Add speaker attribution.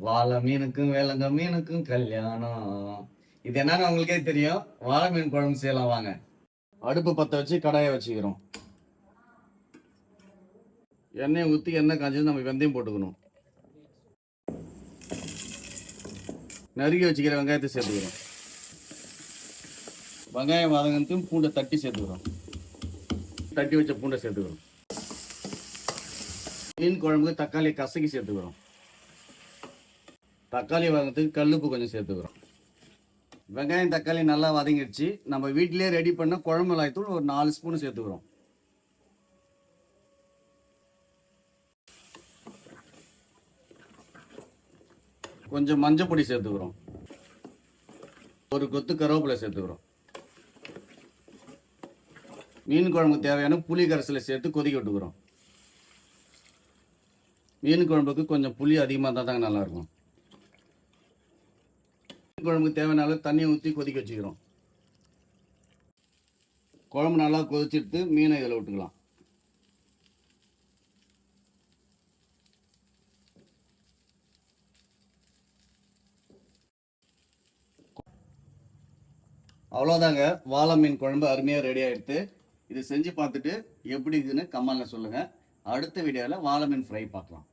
Speaker 1: வாழை மீனுக்கும் வேலங்க மீனுக்கும் கல்யாணம். இது என்னன்னு உங்களுக்கே தெரியும். வாழை மீன் குழம்பு செய்யலாம் வாங்க. அடுப்பு பற்ற வச்சு கடாயை வச்சுக்கிறோம். எண்ணெயை ஊற்றி எண்ணெய் காய்ச்சது நம்ம வெந்தயம் போட்டுக்கணும். நறுக்கி வச்சுக்கிற வெங்காயத்தை சேர்த்துக்கிறோம். வெங்காயம் வதங்கத்தையும் பூண்டை தட்டி சேர்த்துக்கிறோம். தட்டி வச்ச பூண்டை சேர்த்துக்கிறோம். மீன் குழம்புக்கு தக்காளி கசக்கி சேர்த்துக்கிறோம். தக்காளி வதங்கிறதுக்கு கல்லுப்பு கொஞ்சம் சேர்த்துக்கிறோம். வெங்காயம் தக்காளி நல்லா வதங்கிடுச்சு. நம்ம வீட்டிலே ரெடி பண்ண குழம்பு மிளகாய்த்தூள் ஒரு 4 ஸ்பூன் சேர்த்துக்கிறோம். கொஞ்சம் மஞ்சள் பொடி சேர்த்துக்கிறோம். ஒரு கொத்து கருவேப்பிலை சேர்த்துக்கிறோம். மீன் குழம்புக்கு தேவையான புளி கரைசலை சேர்த்து கொதிக்க விட்டுக்கிறோம். மீன் குழம்புக்கு கொஞ்சம் புளி அதிகமாக இருந்தால் தாங்க நல்லாயிருக்கும். மீன் குழம்புக்கு தேவையான அளவு தண்ணியை ஊற்றி கொதிக்க வச்சுக்கிறோம். குழம்பு நல்லா கொதிச்சுட்டு மீனை இதில் விட்டுக்கலாம். அவ்வளோதாங்க, வாழை மீன் குழம்பு அருமையாக ரெடி ஆகிடுது. இது செஞ்சு பார்த்துட்டு எப்படி இருக்குதுன்னு கமெண்ட்ல சொல்லுங்கள். அடுத்த வீடியோவில் வாழை மீன் ஃப்ரை பார்க்கலாம்.